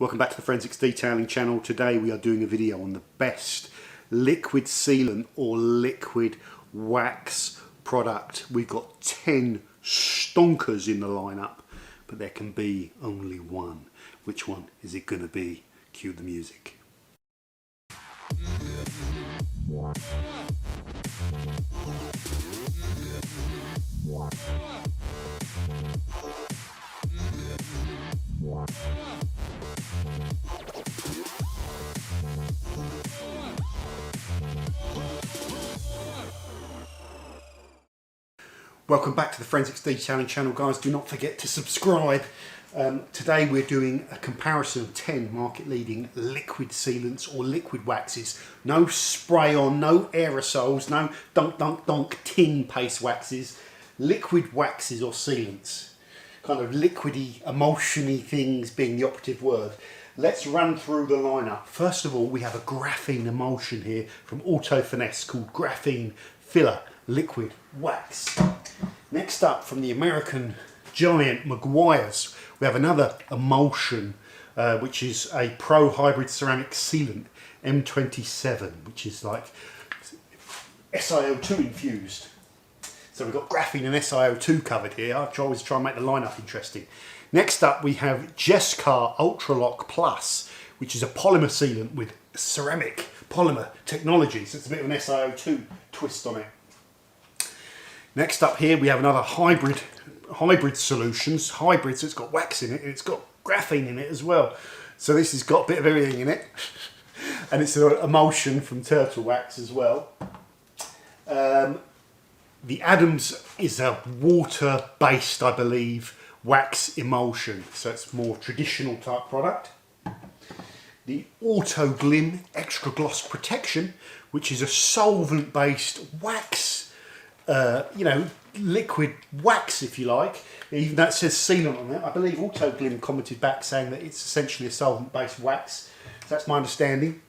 Welcome back to the Forensics Detailing channel. Today we are doing a video on the best liquid sealant or liquid wax product. We've got 10 stonkers in the lineup, but there can be only one. Which one is it going to be? Cue the music. Welcome back to the Forensics Detailing channel, guys. Do not forget to subscribe. Today we're doing a comparison of 10 market-leading liquid sealants or liquid waxes. No spray on, no aerosols, no dunk tin paste waxes. Liquid waxes or sealants. Kind of liquidy, emulsiony things being the operative word. Let's run through the lineup. First of all, we have a graphene emulsion here from Autofinesse called Graphene Filler Liquid Wax. Next up, from the American giant Meguiars, we have another emulsion which is a pro hybrid ceramic sealant M27, which is like SiO2 infused. So we've got graphene and SiO2 covered here. I always try and make the lineup interesting. Next up we have Jescar Ultralock Plus, which is a polymer sealant with ceramic polymer technology. So it's a bit of an SiO2 twist on it. Next up here we have another hybrid solutions. Hybrid, so it's got wax in it and it's got graphene in it as well. So this has got a bit of everything in it. And it's an emulsion from turtle wax as well. The Adams is a water-based, I believe, wax emulsion. So it's more traditional type product. The Autoglym Extra Gloss Protection, which is a solvent-based wax, liquid wax, if you like. Even though it says sealant on it, I believe Autoglym commented back saying that it's essentially a solvent-based wax. So that's my understanding.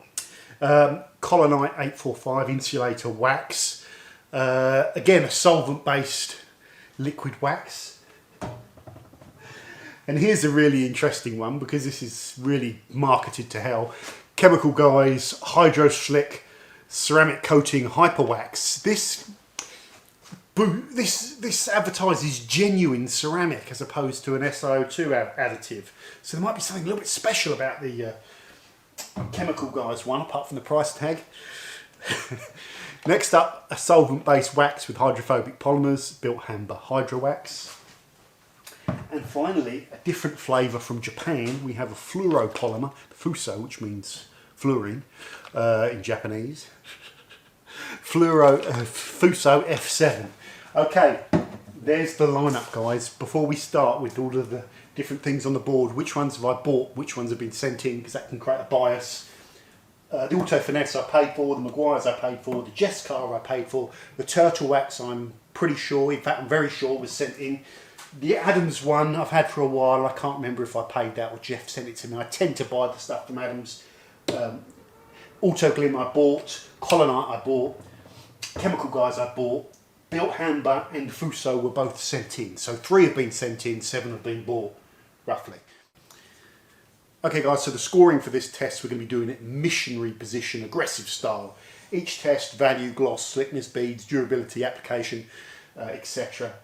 Collenite 845 insulator wax. Again, a solvent-based liquid wax. And here's a really interesting one because this is really marketed to hell. Chemical Guys Hydra Slick Ceramic Coating Hyper Wax. This advertises genuine ceramic as opposed to an SiO2 additive. So there might be something a little bit special about the Chemical Guys one, apart from the price tag. Next up, a solvent-based wax with hydrophobic polymers, Bilt Hamber Hydra Wax. And finally, a different flavour from Japan. We have a fluoropolymer, Fuso, which means fluorine in Japanese. Fuso F7. Okay, there's the lineup, guys. Before we start with all of the different things on the board, which ones have I bought, which ones have been sent in, because that can create a bias. The Autofinesse I paid for, the Meguiars I paid for, the Jescar I paid for, the Turtle Wax I'm pretty sure, in fact I'm very sure was sent in. The Adams one I've had for a while. I can't remember if I paid that or Jeff sent it to me. I tend to buy the stuff from Adams. Autoglym I bought, Collenite I bought, Chemical Guys I bought, Bilt Hamber and Fuso were both sent in. So 3 have been sent in, 7 have been bought, roughly. Okay guys, so the scoring for this test we're going to be doing it missionary position, aggressive style. Each test, value, gloss, slickness, beads, durability, application, etc.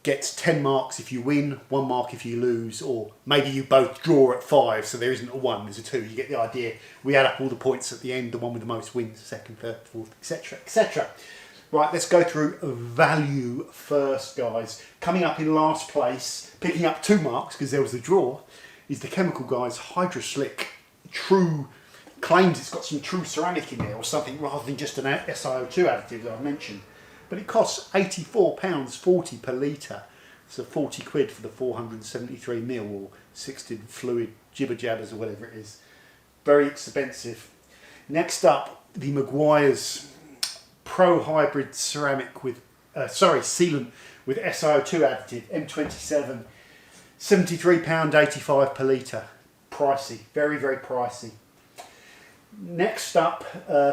Gets 10 marks if you win, 1 mark if you lose, or maybe you both draw at 5, so there isn't a 1, there's a 2. You get the idea. We add up all the points at the end, the one with the most wins, second, third, fourth, etc, etc. Right, let's go through value first, guys. Coming up in last place, picking up 2 marks because there was a draw, is the Chemical Guys Hydra Slick True. Claims it's got some true ceramic in there or something rather than just an SiO2 additive that I mentioned. But it costs £84.40 per litre. So 40 quid for the 473ml or 60 fluid jibber jabbers or whatever it is. Very expensive. Next up, the Meguiars Pro Hybrid Ceramic with, sealant with SiO2 additive, M27, £73.85 per litre. Pricey, very, very pricey. Next up,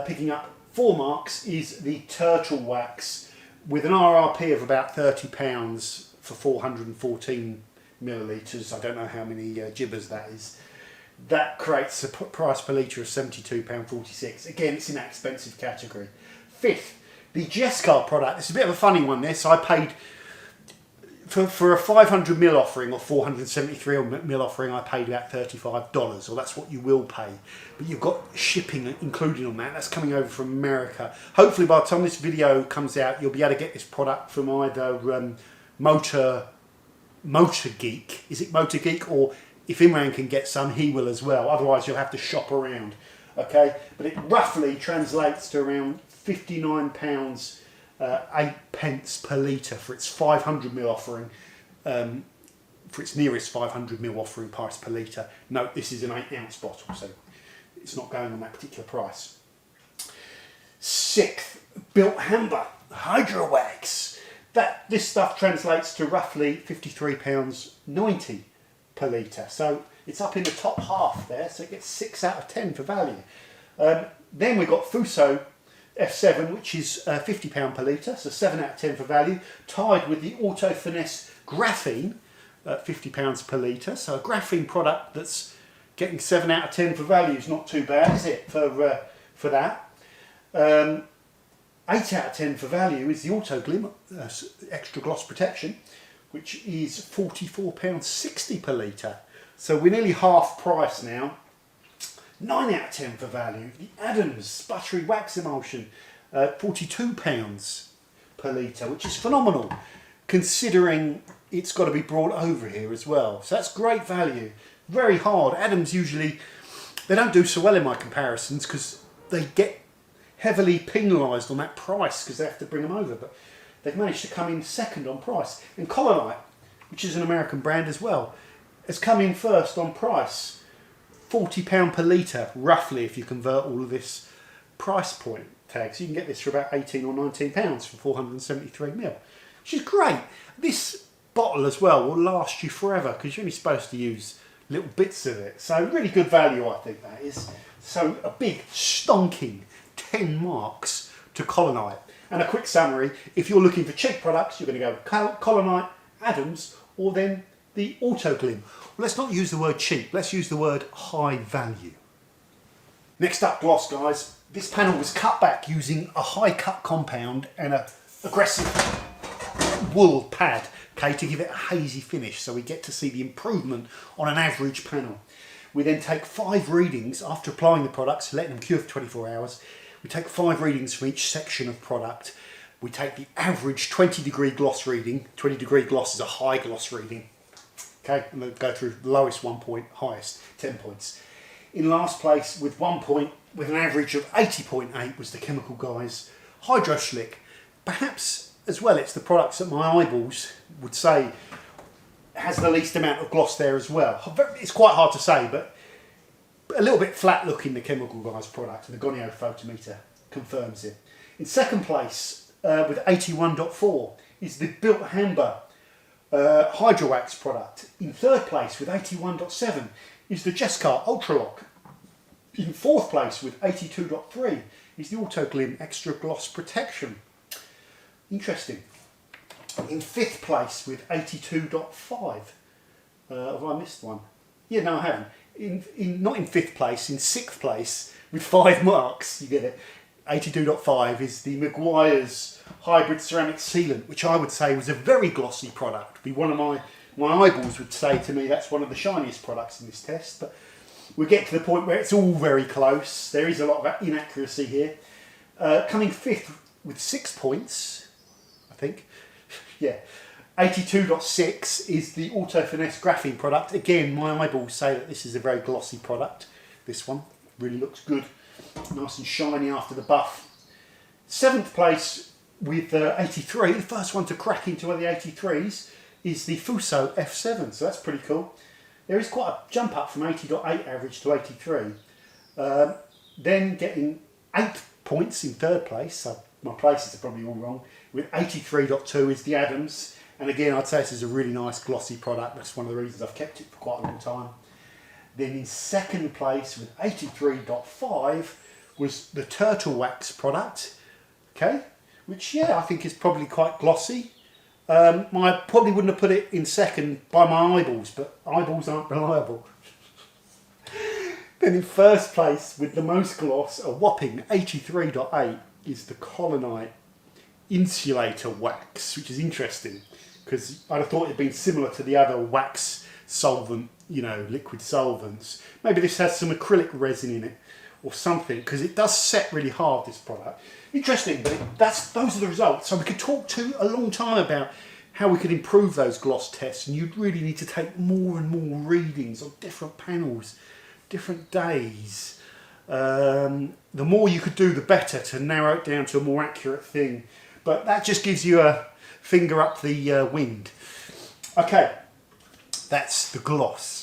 picking up 4 marks, is the Turtle Wax with an RRP of about £30 for 414 millilitres. I don't know how many jibbers that is. that creates a price per litre of £72.46. Again, it's in that expensive category. Fifth, the Jescar product. It's a bit of a funny one, this. I paid, for a 500ml offering or 473ml offering, I paid about $35, or that's what you will pay. But you've got shipping included on that. That's coming over from America. Hopefully by the time this video comes out, you'll be able to get this product from either Motor Geek. Is it Motor Geek? Or if Imran can get some, he will as well. Otherwise, you'll have to shop around. Okay, but it roughly translates to around £59, 8 pence per litre for its 500ml offering, for its nearest 500ml offering price per litre. Note, this is an 8-ounce bottle, so it's not going on that particular price. Sixth, Bilt Hamber Hydra Wax. This stuff translates to roughly £53.90 per litre. So it's up in the top half there, so it gets 6 out of 10 for value. Then we've got Fuso F7, which is £50 per litre, so 7 out of 10 for value, tied with the Autofinesse Graphene at £50 per litre. So a graphene product that's getting 7 out of 10 for value is not too bad, is it, for that? 8 out of 10 for value is the Autoglym Extra Gloss Protection, which is £44.60 per litre. So we're nearly half price now. 9 out of 10 for value. The Adams Buttery Wax Emulsion, £42 per litre, which is phenomenal considering it's got to be brought over here as well. So that's great value. Very hard. Adams usually, they don't do so well in my comparisons because they get heavily penalised on that price because they have to bring them over. But they've managed to come in second on price. And Collenite, which is an American brand as well, has come in first on price. £40 per litre, roughly, if you convert all of this price point tag. So you can get this for about £18 or £19 for 473ml, which is great. This bottle as well will last you forever because you're only supposed to use little bits of it. So really good value, I think that is. So a big stonking 10 marks to Collenite. And a quick summary, if you're looking for cheap products, you're going to go with Collenite, Adams, or then the Autoglym. Well, let's not use the word cheap, let's use the word high value. Next up, gloss, guys. This panel was cut back using a high cut compound and an aggressive wool pad, okay, to give it a hazy finish, so we get to see the improvement on an average panel. We then take 5 readings after applying the products, letting them cure for 24 hours. We take 5 readings from each section of product. We take the average 20-degree gloss reading. 20-degree gloss is a high gloss reading. Okay, and they'll go through lowest 1 point, highest 10 points. In last place with 1 point, with an average of 80.8, was the Chemical Guys Hydro Slick. Perhaps as well it's the products that my eyeballs would say has the least amount of gloss there as well. It's quite hard to say, but a little bit flat looking, the Chemical Guys product, and the Gonio photometer confirms it. In second place with 81.4 is the Bilt Hamber Hydra Wax product. In third place with 81.7 is the Jescar ultralock. In fourth place with 82.3 is the Autoglym Extra Gloss Protection. Interesting. In fifth place with 82.5. Have I missed one? Yeah, no, I haven't. Not in fifth place, in sixth place with 5 marks. You get it. 82.5 is the Meguiars Hybrid Ceramic Sealant, which I would say was a very glossy product. Be one of my eyeballs would say to me that's one of the shiniest products in this test, but we get to the point where it's all very close. There is a lot of inaccuracy here. Coming fifth with 6 points, I think. Yeah. 82.6 is the Autofinesse Graphene product. Again, my eyeballs say that this is a very glossy product. This one really looks good. Nice and shiny after the buff. Seventh place with 83, the first one to crack into one of the 83s, is the Fuso F7, so that's pretty cool. There is quite a jump up from 80.8 average to 83. Then getting 8 points in third place, so my places are probably all wrong, with 83.2 is the Adams, and again I'd say this is a really nice glossy product. That's one of the reasons I've kept it for quite a long time. Then in second place with 83.5 was the Turtle Wax product, okay, which yeah I think is probably quite glossy. I probably wouldn't have put it in second by my eyeballs, but eyeballs aren't reliable. Then in first place with the most gloss, a whopping 83.8, is the Collenite Insulator Wax, which is interesting because I'd have thought it'd been similar to the other wax solvent, you know, liquid solvents. Maybe this has some acrylic resin in it or something, because it does set really hard, this product. Interesting, but those are the results. So we could talk to a long time about how we could improve those gloss tests, and you'd really need to take more and more readings on different panels, different days. The more you could do, the better, to narrow it down to a more accurate thing. But that just gives you a finger up the wind. Okay, that's the gloss.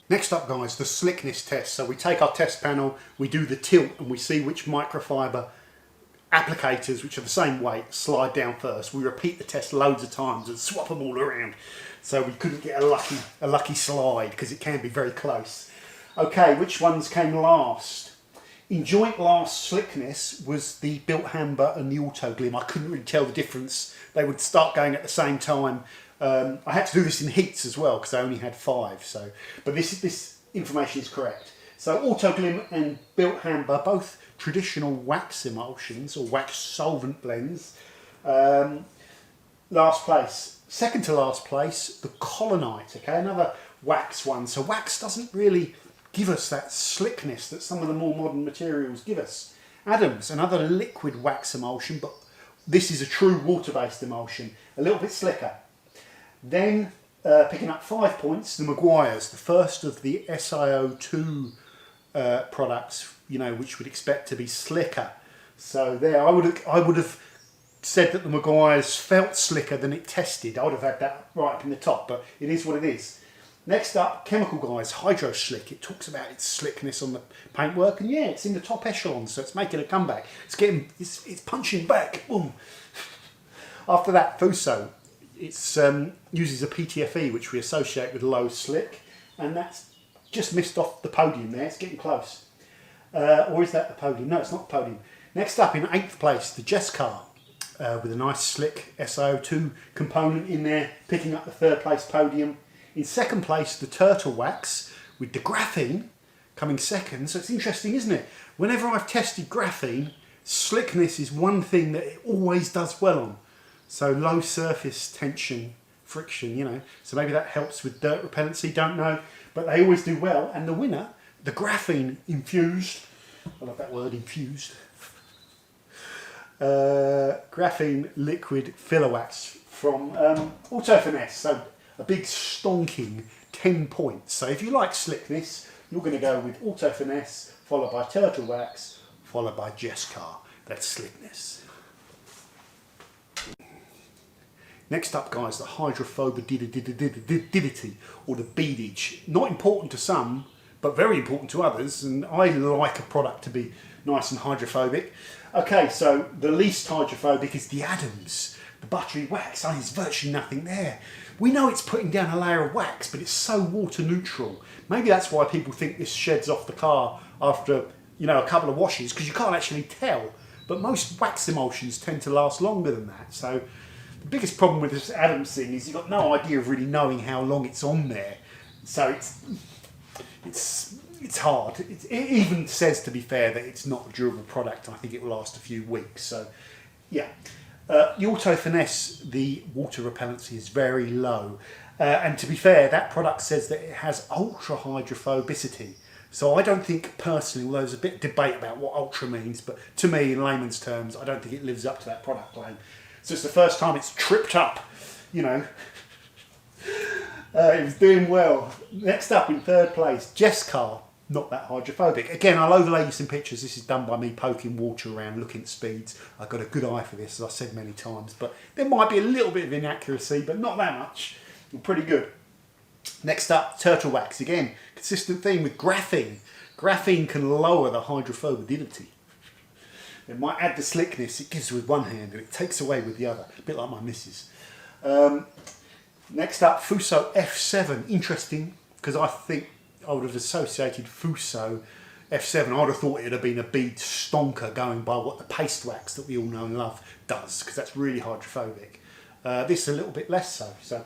Next up, guys, the slickness test. So we take our test panel, we do the tilt, and we see which microfiber applicators, which are the same weight, slide down first. We repeat the test loads of times and swap them all around. So we couldn't get a lucky slide, because it can be very close. Okay, which ones came last? In joint last slickness was the Bilt Hamber and the Autoglym. I couldn't really tell the difference. They would start going at the same time. I had to do this in heats as well because I only had 5. So, but this information is correct. So Autoglym and Bilt Hamber, both traditional wax emulsions or wax solvent blends. Last place. Second to last place, the Collenite. Okay, another wax one. So wax doesn't really give us that slickness that some of the more modern materials give us. Adams, another liquid wax emulsion, but this is a true water-based emulsion, a little bit slicker. Then picking up 5 points, the Meguiars, the first of the SiO2 products, you know, which would expect to be slicker. So there, I would have said that the Meguiars felt slicker than it tested. I would have had that right up in the top, but it is what it is. Next up, Chemical Guys, Hydra Slick. It talks about its slickness on the paintwork, and yeah, it's in the top echelon, so it's making a comeback. It's punching back. Boom. After that, Fuso. It uses a PTFE, which we associate with low slick, and that's just missed off the podium there. It's getting close. Or is that the podium? No, it's not the podium. Next up, in 8th place, the Jescar, with a nice slick SiO2 component in there, picking up the 3rd place podium. In 2nd place, the Turtle Wax, with the Graphene coming 2nd. So it's interesting, isn't it? Whenever I've tested graphene, slickness is one thing that it always does well on. So low surface tension, friction, you know. So maybe that helps with dirt repellency, don't know. But they always do well. And the winner, the Graphene infused, I love that word, infused. Graphene liquid filler wax from Autofinesse. So a big stonking 10 points. So if you like slickness, you're going to go with Autofinesse, followed by Turtle Wax, followed by Jescar. That's slickness. Next up, guys, the hydrophobicity, or the beadage. Not important to some, but very important to others, and I like a product to be nice and hydrophobic. Okay, so the least hydrophobic is the Adams, the Buttery Wax. Oh, there's virtually nothing there. We know it's putting down a layer of wax, but it's so water neutral. Maybe that's why people think this sheds off the car after, you know, a couple of washes, because you can't actually tell. But most wax emulsions tend to last longer than that. So the biggest problem with this Adams thing is you've got no idea of really knowing how long it's on there. So it's hard. It even says, to be fair, that it's not a durable product. I think it will last a few weeks. So yeah. The Autofinesse, the water repellency is very low. And to be fair, that product says that it has ultra hydrophobicity. So I don't think personally, although there's a bit of debate about what ultra means, but to me, in layman's terms, I don't think it lives up to that product claim. So it's the first time it's tripped up, you know. It was doing well. Next up in 3rd place, Jescar. Not that hydrophobic. Again, I'll overlay you some pictures. This is done by me poking water around, looking at speeds. I've got a good eye for this, as I said many times. But there might be a little bit of inaccuracy, but not that much. You're pretty good. Next up, Turtle Wax. Again, consistent theme with graphene. Graphene can lower the hydrophobicity. It might add the slickness it gives with one hand and it takes away with the other. A bit like my missus. Next up, Fuso F7. Interesting, because I think I would have associated Fuso F7. I would have thought it would have been a bead stonker, going by what the paste wax that we all know and love does, because that's really hydrophobic. This a little bit less so. So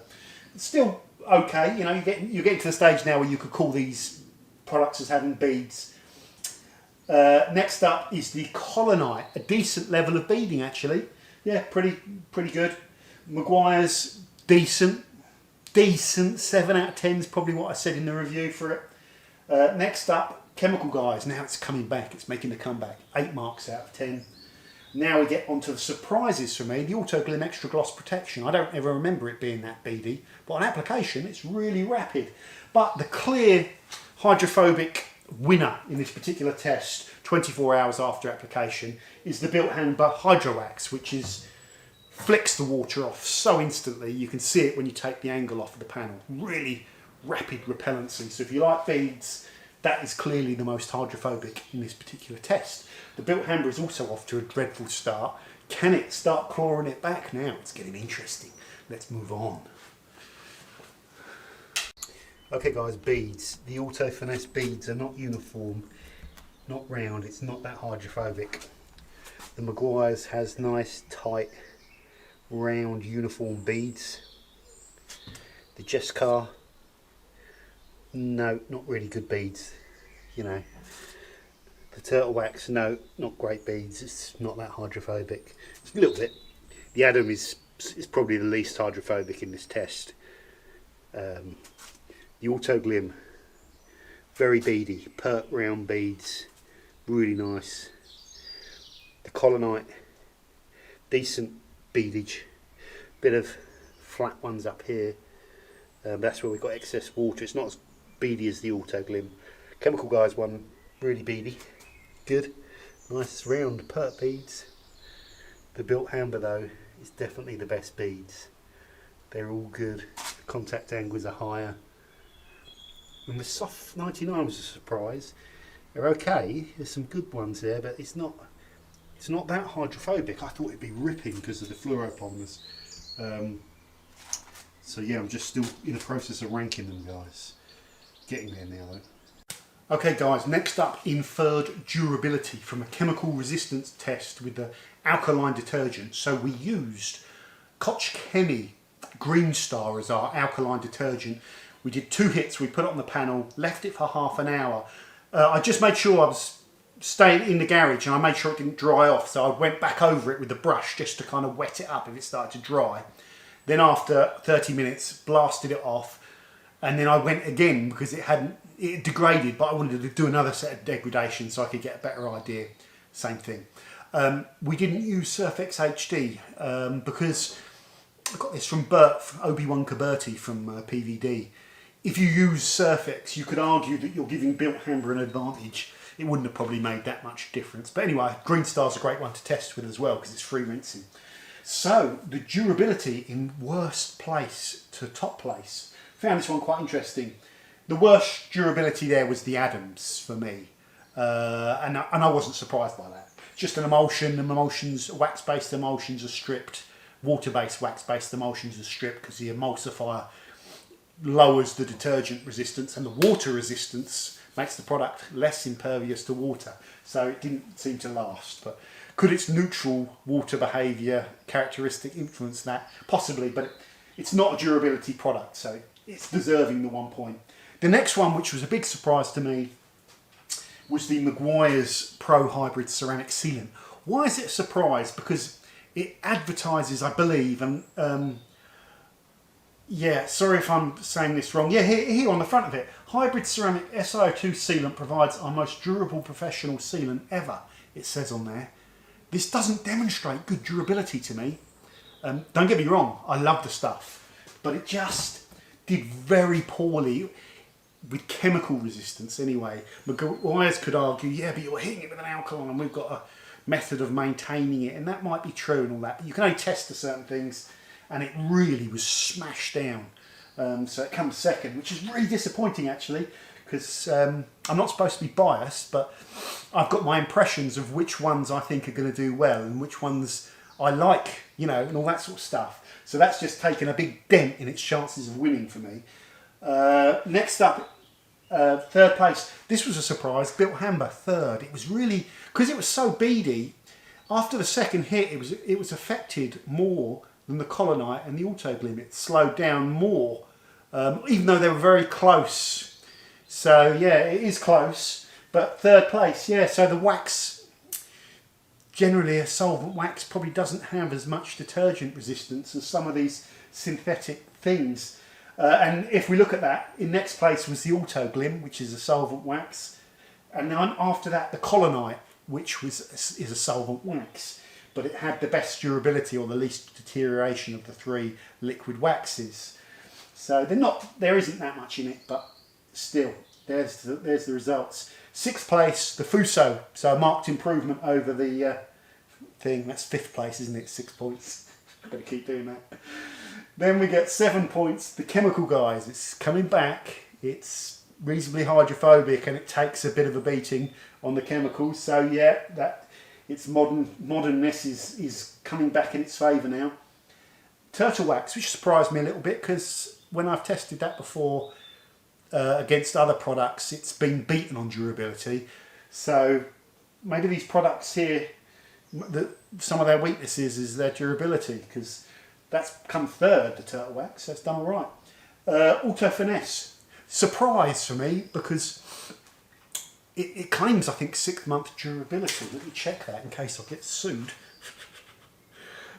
it's still okay. You know, you're getting to the stage now where you could call these products as having beads. Next up is the Collenite, a decent level of beading actually. Yeah, pretty good. Meguiars, decent, 7 out of 10 is probably what I said in the review for it. Next up, Chemical Guys. Now it's coming back, it's making a comeback. 8 marks out of 10. Now we get onto the surprises for me. The Autoglym Extra Gloss Protection. I don't ever remember it being that beady, but on application it's really rapid. But the clear hydrophobic winner in this particular test, 24 hours after application, is the Bilt Hamber Hydra Wax, which flicks the water off so instantly. You can see it when you take the angle off of the panel. Really rapid repellency. So if you like beads, that is clearly the most hydrophobic in this particular test. The Bilt Hamber is also off to a dreadful start. Can it start clawing it back now? It's getting interesting. Let's move on. Okay guys, beads. The Autofinesse beads are not uniform, not round, it's not that hydrophobic. The Meguiars has nice, tight, round, uniform beads. The Jescar, no, not really good beads, you know. The Turtle Wax, no, not great beads, it's not that hydrophobic. It's a little bit. The Adam is probably the least hydrophobic in this test. The Autoglym, very beady, pert round beads, really nice. The Collenite, decent beadage, bit of flat ones up here. That's where we've got excess water. It's not as beady as the Autoglym. Chemical Guys one, really beady, good, nice round pert beads. The Bilt Hamber though is definitely the best beads. They're all good. The contact angles are higher. And the Soft99 was a surprise. They're okay. There's some good ones there, but it's not that hydrophobic. I thought it'd be ripping because of the fluoropolymers. So yeah, I'm just still in the process of ranking them, guys. Getting there now though. Okay guys, next up, inferred durability from a chemical resistance test with the alkaline detergent. So we used Koch Chemie Green Star as our alkaline detergent. We did 2 hits, we put it on the panel, left it for half an hour. I just made sure I was staying in the garage and I made sure it didn't dry off, so I went back over it with the brush just to kind of wet it up if it started to dry. Then after 30 minutes, blasted it off, and then I went again because it degraded, but I wanted to do another set of degradation so I could get a better idea. Same thing. We didn't use Surfex HD because I got this from Bert, Obi-Wan Kaberti from PVD. If you use Surfex, you could argue that you're giving Bilt Hamber an advantage. It wouldn't have probably made that much difference. But anyway, Green Star's a great one to test with as well because it's free rinsing. So, the durability in worst place to top place. Found this one quite interesting. The worst durability there was the Adams for me. And I wasn't surprised by that. Just an emulsion, wax-based emulsions are stripped. Water-based, wax-based emulsions are stripped because the emulsifier lowers the detergent resistance, and the water resistance makes the product less impervious to water. So it didn't seem to last. But could its neutral water behaviour characteristic influence that? Possibly, but it's not a durability product, so it's deserving the 1 point. The next one, which was a big surprise to me, was the Meguiars Pro Hybrid Ceramic Sealant. Why is it a surprise? Because it advertises, I believe, and yeah, sorry if I'm saying this wrong. Yeah, here on the front of it, Hybrid Ceramic SiO2 Sealant provides our most durable professional sealant ever, it says on there. This doesn't demonstrate good durability to me. Don't get me wrong, I love the stuff, but it just did very poorly with chemical resistance anyway. Meguiars could argue, yeah, but you're hitting it with an alkaline and we've got a method of maintaining it, and that might be true and all that, but you can only test for certain things, and it really was smashed down. So it comes second, which is really disappointing actually, because I'm not supposed to be biased, but I've got my impressions of which ones I think are going to do well and which ones I like, you know, and all that sort of stuff. So that's just taken a big dent in its chances of winning for me. Next up, third place. This was a surprise. Bilt Hamber, third. It was really, because it was so beady, after the second hit it was affected more than the Collenite and the Autoglym. It slowed down more, even though they were very close So yeah, it is close, but third place, yeah. So the wax, generally a solvent wax probably doesn't have as much detergent resistance as some of these synthetic things. And if we look at that, in next place was the Autoglym, which is a solvent wax. And then after that, the Collenite, which is a solvent wax. But it had the best durability or the least deterioration of the three liquid waxes. So there isn't that much in it, but still, there's the results. Sixth place, the Fuso, so a marked improvement over the thing. That's fifth place, isn't it? 6 points. Got to keep doing that. Then we get 7 points, the Chemical Guys. It's coming back. It's reasonably hydrophobic and it takes a bit of a beating on the chemicals. So yeah, that its modernness is coming back in its favour now. Turtle Wax, which surprised me a little bit because when I've tested that before against other products, it's been beaten on durability. So maybe these products here, some of their weaknesses is their durability, because that's come third, the Turtle Wax. That's done all right. Autofinesse, surprise for me because it claims, I think, 6-month durability. Let me check that in case I get sued.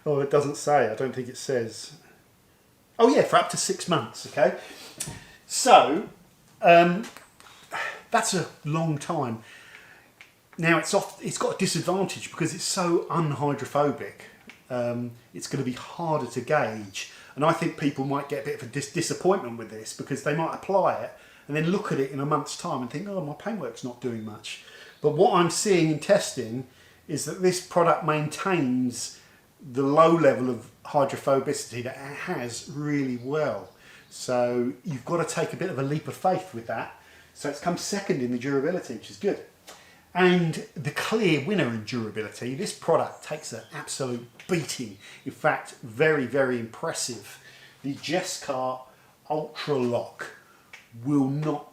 Oh, it doesn't say. I don't think it says. Oh yeah, for up to 6 months. Okay, so that's a long time. Now it's got a disadvantage because it's so unhydrophobic. It's going to be harder to gauge, and I think people might get a bit of a disappointment with this because they might apply it and then look at it in a month's time and think, oh, my paintwork's not doing much. But what I'm seeing in testing is that this product maintains the low level of hydrophobicity that it has really well. So you've got to take a bit of a leap of faith with that. So it's come second in the durability, which is good. And the clear winner in durability, this product takes an absolute beating. In fact, very, very impressive. The Jescar ultralock will not,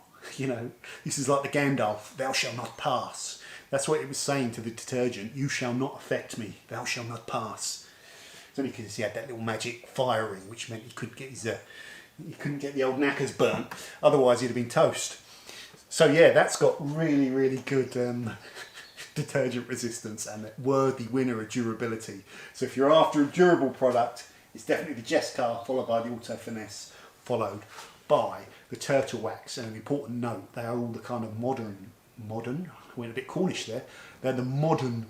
this is like the Gandalf, thou shalt not pass. That's what it was saying to the detergent. You shall not affect me, thou shalt not pass. It's only because he had that little magic fire ring, which meant he couldn't get the old knackers burnt. Otherwise, he'd have been toast. So yeah, that's got really, really good detergent resistance and a worthy winner of durability. So if you're after a durable product, it's definitely the Jescar, followed by the Autofinesse, followed by the Turtle Wax. And an important note, they are all the kind of modern, I went a bit Cornish there, they're the modern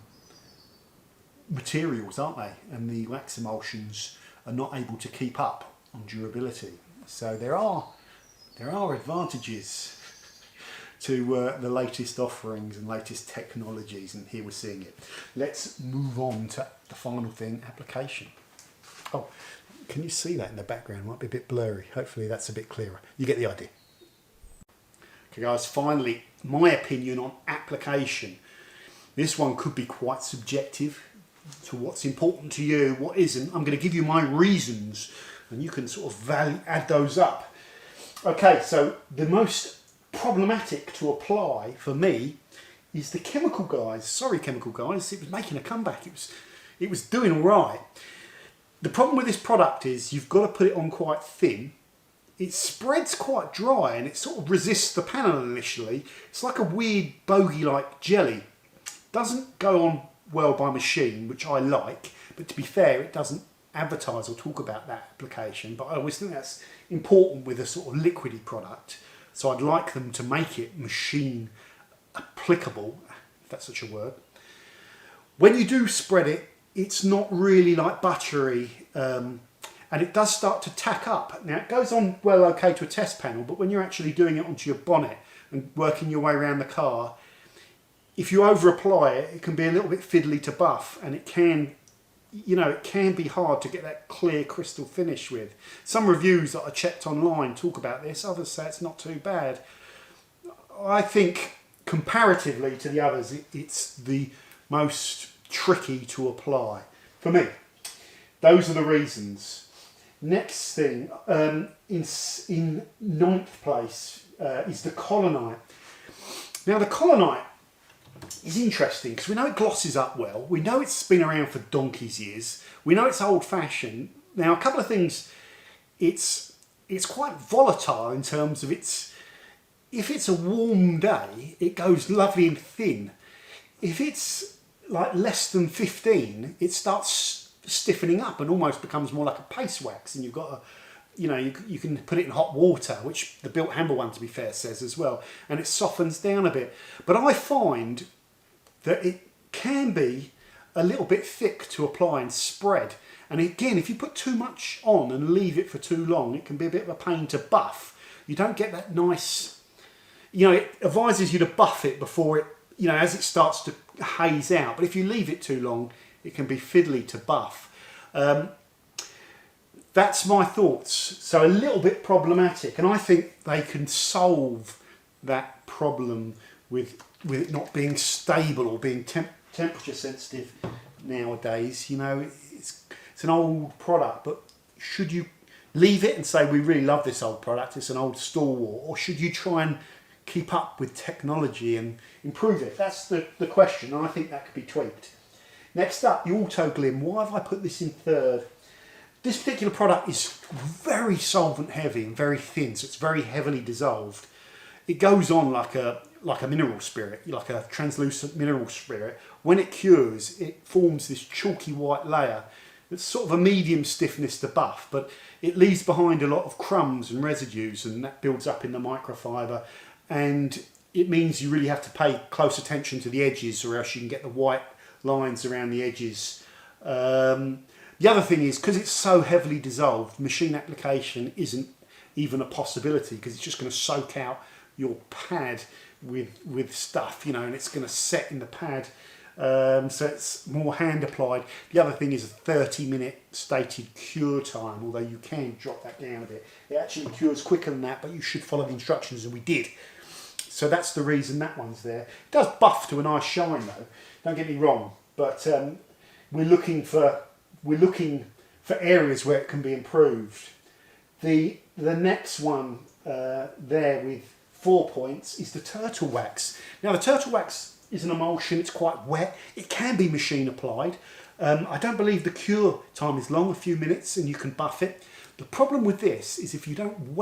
materials, aren't they? And the wax emulsions are not able to keep up on durability. So there are advantages to the latest offerings and latest technologies, and here we're seeing it. Let's move on to the final thing, application. Oh, can you see that in the background? Might be a bit blurry. Hopefully that's a bit clearer. You get the idea. Okay guys, finally, my opinion on application. This one could be quite subjective to what's important to you, what isn't. I'm going to give you my reasons and you can sort of add those up. Okay, so the most problematic to apply for me is the Chemical Guys. Sorry, Chemical Guys, it was making a comeback. It was doing all right. The problem with this product is you've got to put it on quite thin. It spreads quite dry and it sort of resists the panel initially. It's like a weird bogey-like jelly. Doesn't go on well by machine, which I like, but to be fair, it doesn't advertise or talk about that application, but I always think that's important with a sort of liquidy product. So I'd like them to make it machine applicable, if that's such a word. When you do spread it, it's not really like buttery, and it does start to tack up. Now it goes on well okay to a test panel, but when you're actually doing it onto your bonnet and working your way around the car, if you over apply it, it can be a little bit fiddly to buff, and it can be hard to get that clear crystal finish with. Some reviews that I checked online talk about this, others say it's not too bad. I think comparatively to the others, it's the most tricky to apply for me. Those are the reasons. Next thing, in ninth place is the Collenite. Now the Collenite is interesting because we know it glosses up well. We know it's been around for donkey's years. We know it's old-fashioned. Now, a couple of things. It's quite volatile in terms of if it's a warm day, it goes lovely and thin. If it's like less than 15, it starts stiffening up and almost becomes more like a paste wax, and you've got a, you can put it in hot water, which the Bilt Hamber one, to be fair, says as well, and it softens down a bit. But I find that it can be a little bit thick to apply and spread. And again, if you put too much on and leave it for too long, it can be a bit of a pain to buff. You don't get that nice, it advises you to buff it before it, as it starts to haze out. But if you leave it too long, it can be fiddly to buff. That's my thoughts. So a little bit problematic, and I think they can solve that problem with it not being stable or being temperature sensitive nowadays. It's an old product, but should you leave it and say, we really love this old product, it's an old stalwart, or should you try and keep up with technology and improve it? That's the question, and I think that could be tweaked. Next up, the Autoglym. Why have I put this in third? This particular product is very solvent heavy and very thin, so it's very heavily dissolved. It goes on like a mineral spirit, like a translucent mineral spirit. When it cures, it forms this chalky white layer. It's sort of a medium stiffness to buff, but it leaves behind a lot of crumbs and residues, and that builds up in the microfiber, and it means you really have to pay close attention to the edges, or else you can get the white lines around the edges. The other thing is, because it's so heavily dissolved, machine application isn't even a possibility, because it's just going to soak out your pad with stuff, and it's going to set in the pad. So it's more hand applied. The other thing is a 30-minute stated cure time, although you can drop that down a bit. It actually cures quicker than that, but you should follow the instructions, and we did. So that's the reason that one's there. It does buff to a nice shine though, don't get me wrong, but we're looking for areas where it can be improved. The next one there with 4 points is the Turtle Wax. Now the Turtle Wax is an emulsion, it's quite wet, it can be machine applied. I don't believe the cure time is long, a few minutes, and you can buff it. The problem with this is if you don't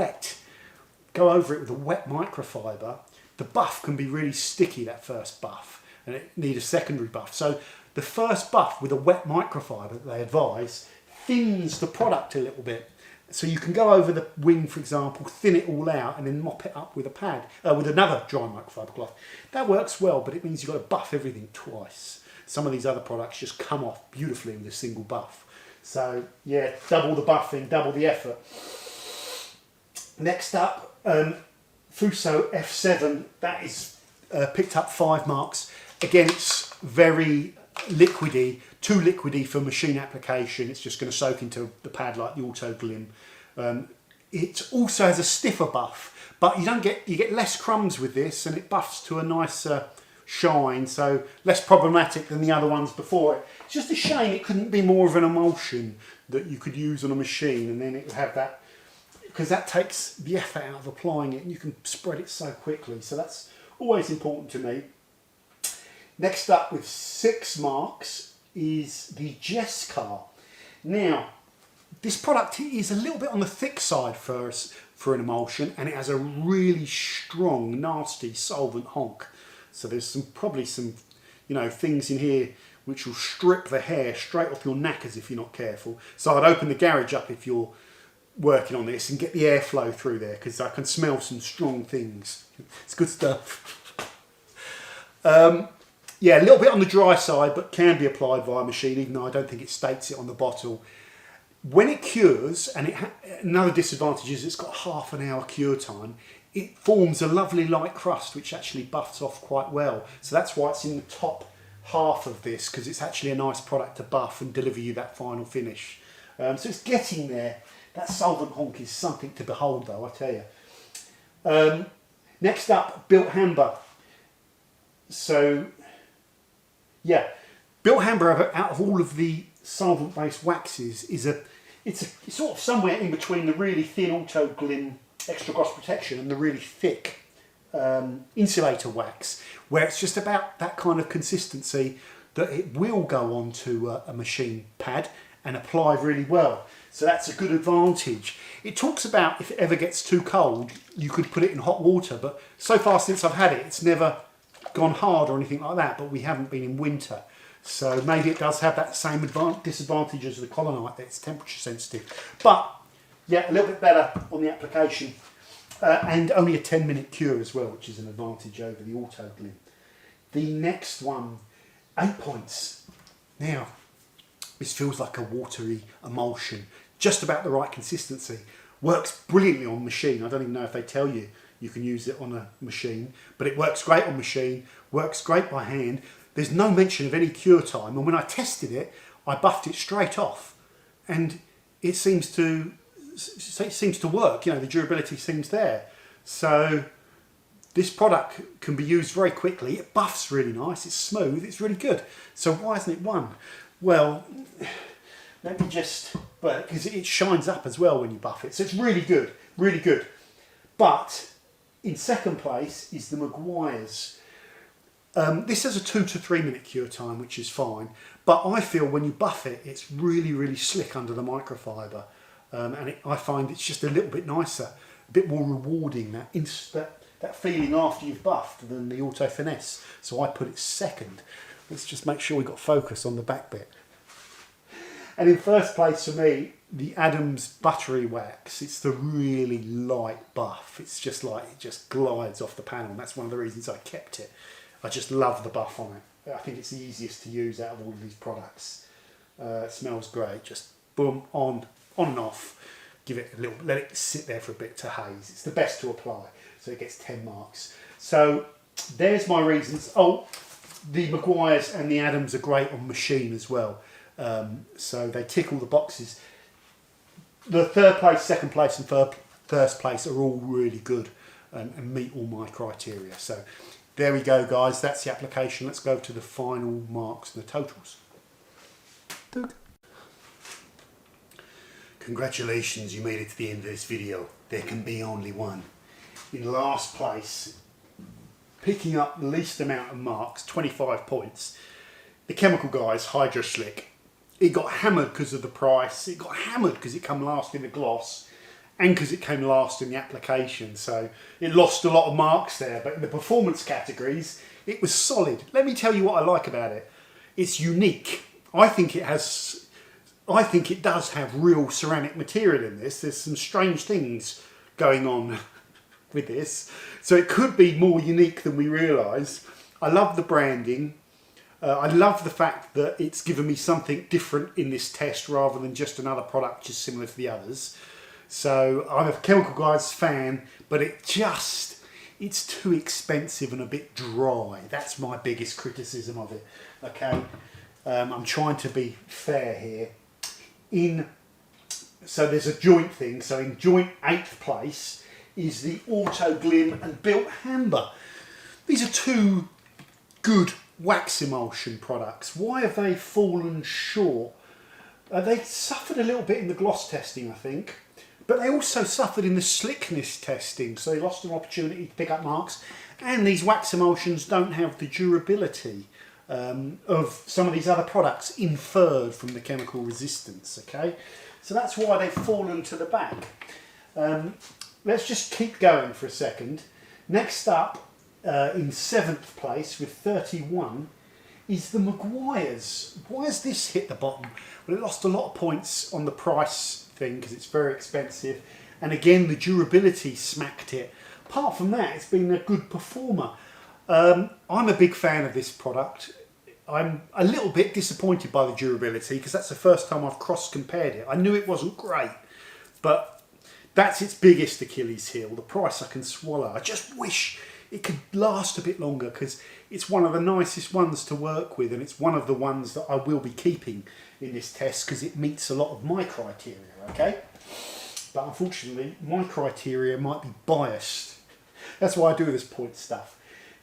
go over it with a wet microfiber, the buff can be really sticky, that first buff, and it needs a secondary buff. So the first buff with a wet microfiber, they advise, thins the product a little bit. So you can go over the wing, for example, thin it all out, and then mop it up with a pad, with another dry microfiber cloth. That works well, but it means you've got to buff everything twice. Some of these other products just come off beautifully with a single buff. So yeah, double the buffing, double the effort. Next up, Fuso F7. That is picked up 5 marks. Again, it's very liquidy, too liquidy for machine application. It's just going to soak into the pad like the Autoglym. It also has a stiffer buff, but you get less crumbs with this, and it buffs to a nicer shine, so less problematic than the other ones before it. It's just a shame it couldn't be more of an emulsion that you could use on a machine, and then it would have that, because that takes the effort out of applying it, and you can spread it so quickly. So that's always important to me. Next up with 6 marks is the Jescar. Now, this product is a little bit on the thick side for an emulsion, and it has a really strong, nasty solvent honk. So there's probably some things in here which will strip the hair straight off your knackers if you're not careful. So I'd open the garage up if you're working on this and get the airflow through there, because I can smell some strong things. It's good stuff. Yeah, a little bit on the dry side, but can be applied via machine, even though I don't think it states it on the bottle. When it cures, and another disadvantage is it's got half an hour cure time, it forms a lovely light crust which actually buffs off quite well. So that's why it's in the top half of this, because it's actually a nice product to buff and deliver you that final finish. So it's getting there. That solvent honk is something to behold though, I tell you. Next up, Bilt Hamber. So yeah, Bilt Hamber, out of all of the solvent-based waxes, it's sort of somewhere in between the really thin Autoglym extra gloss protection and the really thick insulator wax, where it's just about that kind of consistency that it will go onto a machine pad and apply really well. So that's a good advantage. It talks about if it ever gets too cold, you could put it in hot water, but so far since I've had it, it's never gone hard or anything like that, but we haven't been in winter. So maybe it does have that same disadvantage as the Collenite, that it's temperature sensitive. But yeah, a little bit better on the application. And only a 10-minute cure as well, which is an advantage over the Autoglym. The next one, 8 points. Now, this feels like a watery emulsion, just about the right consistency. Works brilliantly on machine. I don't even know if they tell you you can use it on a machine, but it works great on machine, works great by hand. There's no mention of any cure time, and when I tested it, I buffed it straight off, and it seems to work. You know, the durability seems there. So this product can be used very quickly. It buffs really nice. It's smooth. It's really good. So why hasn't it won? Well, let me just, well, because it shines up as well when you buff it. So it's really good, really good. But in second place is the Meguiars. This has a 2 to 3 minute cure time, which is fine. But I feel when you buff it, it's really, really slick under the microfiber. I find it's just a little bit nicer, a bit more rewarding, that feeling after you've buffed than the Autofinesse. So I put it second. Let's just make sure we got focus on the back bit. And in first place for me, the Adams Buttery Wax. It's the really light buff. It's just like, it just glides off the panel. And that's one of the reasons I kept it. I just love the buff on it. I think it's the easiest to use out of all of these products. It smells great. Just boom, on and off. Give it a little, let it sit there for a bit to haze. It's the best to apply, so it gets 10 marks. So there's my reasons. Oh, the Meguiars and the Adams are great on machine as well. So they tick all the boxes. The third place, second place and first place are all really good and meet all my criteria. So there we go, guys. That's the application. Let's go to the final marks and the totals. Congratulations, you made it to the end of this video. There can be only one. In last place, picking up the least amount of marks, 25 points, the Chemical Guys Hydra Slick. It got hammered because of the price. It got hammered because it came last in the gloss and because it came last in the application. So it lost a lot of marks there, but in the performance categories, it was solid. Let me tell you what I like about it. It's unique. I think it does have real ceramic material in this. There's some strange things going on with this. So it could be more unique than we realise. I love the branding. I love the fact that it's given me something different in this test rather than just another product just similar to the others. So I'm a Chemical Guys fan, but it's too expensive and a bit dry. That's my biggest criticism of it. Okay, I'm trying to be fair here. So there's a joint thing. So in joint 8th place is the Autoglym and Bilt Hamber. These are two good wax emulsion products. Why have they fallen short? They suffered a little bit in the gloss testing, I think, but they also suffered in the slickness testing, so they lost an opportunity to pick up marks. And these wax emulsions don't have the durability of some of these other products inferred from the chemical resistance. Okay, so that's why they've fallen to the back. Let's just keep going for a second. Next up, in 7th place with 31 is the Meguiars. Why has this hit the bottom? Well, it lost a lot of points on the price thing because it's very expensive, and again the durability smacked it. Apart from that, it's been a good performer. I'm a big fan of this product. I'm a little bit disappointed by the durability because that's the first time I've cross-compared it. I knew it wasn't great, but that's its biggest Achilles heel. The price I can swallow. I just wish it could last a bit longer because it's one of the nicest ones to work with, and it's one of the ones that I will be keeping in this test because it meets a lot of my criteria, okay? But unfortunately, my criteria might be biased. That's why I do this point stuff.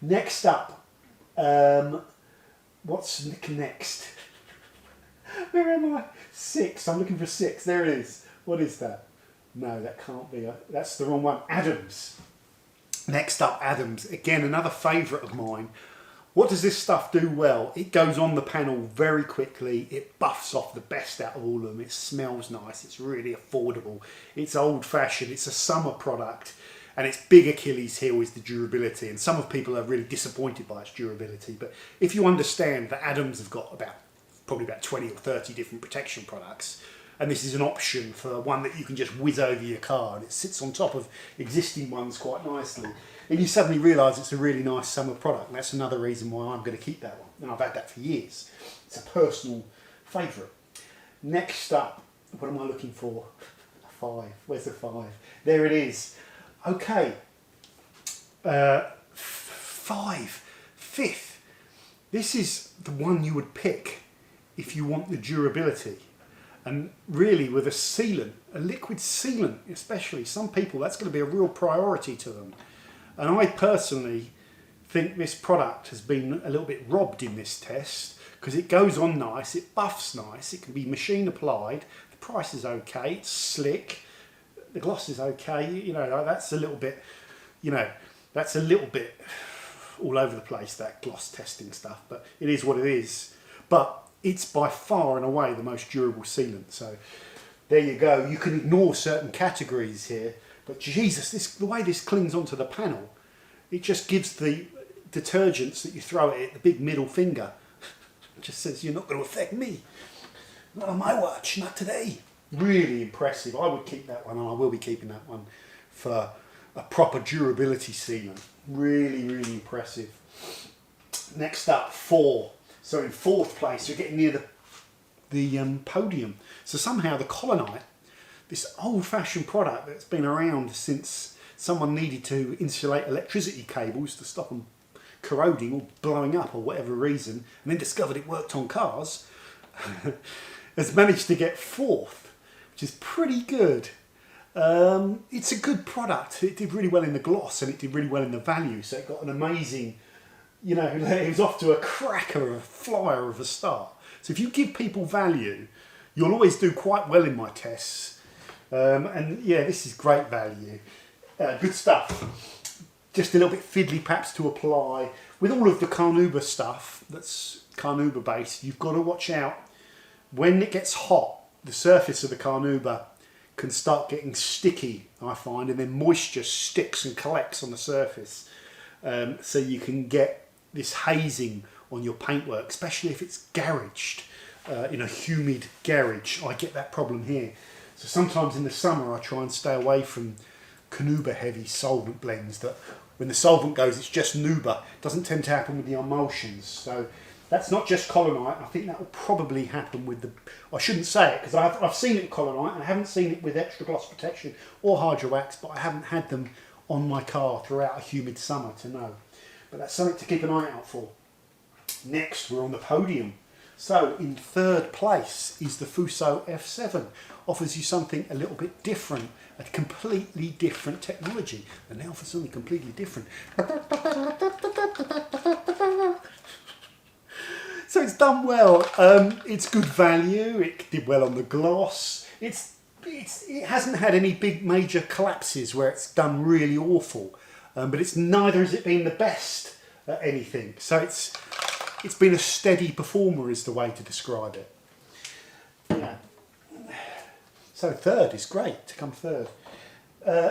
Next up, what's next? Where am I? 6. I'm looking for 6. There it is. What is that? No, that can't be. That's the wrong one. Adams. Next up, Adams. Again, another favourite of mine. What does this stuff do well? It goes on the panel very quickly. It buffs off the best out of all of them. It smells nice. It's really affordable. It's old-fashioned. It's a summer product. And its big Achilles heel is the durability. And some of people are really disappointed by its durability. But if you understand that Adams have got probably about 20 or 30 different protection products, and this is an option for one that you can just whiz over your car, and it sits on top of existing ones quite nicely, and you suddenly realise it's a really nice summer product. And that's another reason why I'm going to keep that one. And I've had that for years. It's a personal favourite. Next up, what am I looking for? A 5. Where's the 5? There it is. Okay. 5th. This is the one you would pick if you want the durability. And really, with a sealant, a liquid sealant especially, some people, that's going to be a real priority to them. And I personally think this product has been a little bit robbed in this test, because it goes on nice, it buffs nice, it can be machine applied, the price is okay, it's slick, the gloss is okay, you know, that's a little bit, you know, that's a little bit all over the place, that gloss testing stuff, but it is what it is. But it's by far and away the most durable sealant. So there you go. You can ignore certain categories here, but Jesus, the way this clings onto the panel, it just gives the detergents that you throw at it the big middle finger. It just says, you're not going to affect me. Not on my watch, not today. Really impressive. I would keep that one, and I will be keeping that one for a proper durability sealant. Really, really impressive. Next up, 4. So in 4th place, you're getting near the podium. So somehow the Collenite, this old-fashioned product that's been around since someone needed to insulate electricity cables to stop them corroding or blowing up or whatever reason, and then discovered it worked on cars, has managed to get 4th, which is pretty good. It's a good product. It did really well in the gloss, and it did really well in the value, so it got an amazing, you know, it was off to a cracker, a flyer of a start. So if you give people value, you'll always do quite well in my tests. And yeah, this is great value. Good stuff. Just a little bit fiddly perhaps to apply. With all of the carnauba stuff that's carnauba based, you've got to watch out. When it gets hot, the surface of the carnauba can start getting sticky, I find, and then moisture sticks and collects on the surface. So you can get this hazing on your paintwork, especially if it's garaged, in a humid garage. I get that problem here. So sometimes in the summer I try and stay away from carnauba heavy solvent blends that when the solvent goes it's just nuba. It doesn't tend to happen with the emulsions. So that's not just Collenite. I think that will probably happen with the, I shouldn't say it because I've seen it in Collenite and I haven't seen it with extra gloss protection or Hydra Wax, but I haven't had them on my car throughout a humid summer to know. But that's something to keep an eye out for. Next, we're on the podium. So in 3rd place is the Fuso F7. Offers you something a little bit different, a completely different technology. And now for something completely different. So it's done well. It's good value. It did well on the gloss. It hasn't had any big major collapses where it's done really awful. But it's neither has it been the best at anything. So it's been a steady performer is the way to describe it. Yeah. So 3rd is great to come 3rd.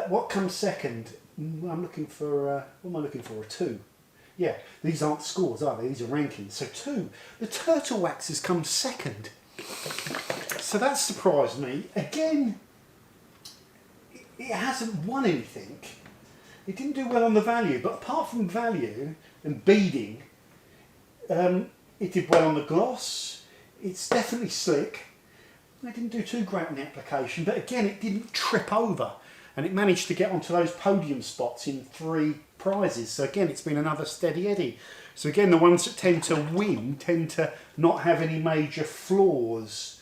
What comes 2nd? I'm looking for, what am I looking for? A 2. Yeah, these aren't scores, are they? These are rankings. So 2. The Turtle Wax has come 2nd. So that surprised me. Again, it hasn't won anything. It didn't do well on the value, but apart from value and beading, it did well on the gloss. It's definitely slick. It didn't do too great on the application, but again, it didn't trip over, and it managed to get onto those podium spots in 3 prizes. So again, it's been another steady Eddie. So again, the ones that tend to win tend to not have any major flaws.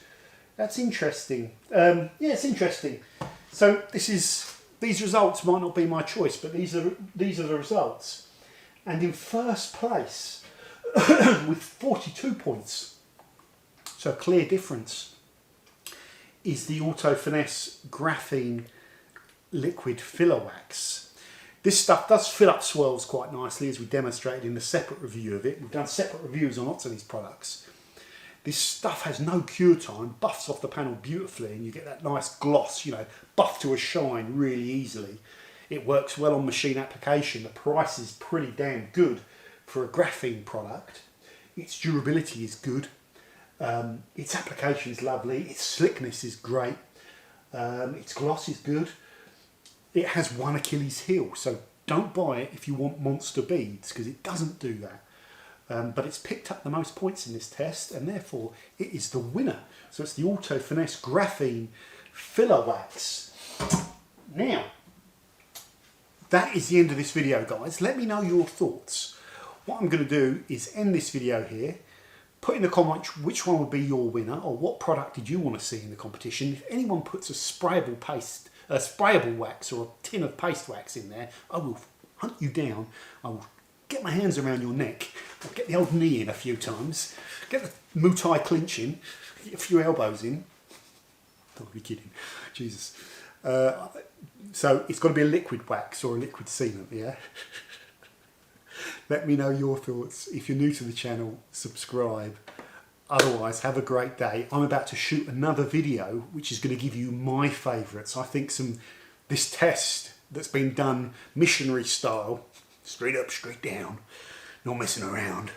That's interesting. Yeah, it's interesting. So these results might not be my choice, but these are the results. And in 1st place, with 42 points, so a clear difference, is the Autofinesse Graphene Liquid Filler Wax. This stuff does fill up swirls quite nicely, as we demonstrated in the separate review of it. We've done separate reviews on lots of these products. This stuff has no cure time, buffs off the panel beautifully, and you get that nice gloss, you know, buff to a shine really easily. It works well on machine application. The price is pretty damn good for a graphene product. Its durability is good. Its application is lovely. Its slickness is great. Its gloss is good. It has one Achilles heel, so don't buy it if you want monster beads, because it doesn't do that. But it's picked up the most points in this test, and therefore it is the winner. So it's the Autofinesse Graphene Filler Wax. Now, that is the end of this video, guys. Let me know your thoughts. What I'm going to do is end this video here. Put in the comments which one would be your winner, or what product did you want to see in the competition. If anyone puts a sprayable wax or a tin of paste wax in there, I will hunt you down. I will get my hands around your neck. I'll get the old knee in a few times. Get the Muay Thai clinch in. Get a few elbows in. Don't be kidding. Jesus. So it's got to be a liquid wax or a liquid sealant, yeah? Let me know your thoughts. If you're new to the channel, subscribe. Otherwise, have a great day. I'm about to shoot another video which is going to give you my favourites. I think this test that's been done missionary style, straight up, straight down, not messing around,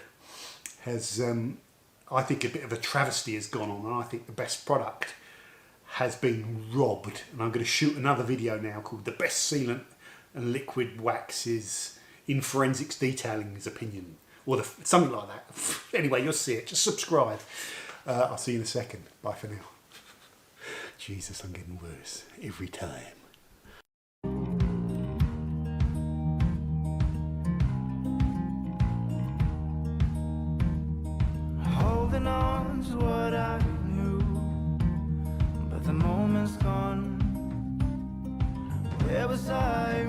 has, I think, a bit of a travesty has gone on, and I think the best product has been robbed. And I'm going to shoot another video now called The Best Sealant and Liquid Waxes in Forensics Detailing, his opinion. Or something like that. Anyway, you'll see it. Just subscribe. I'll see you in a second. Bye for now. Jesus, I'm getting worse every time. Holding on to what I knew, but the moment's gone. Where was I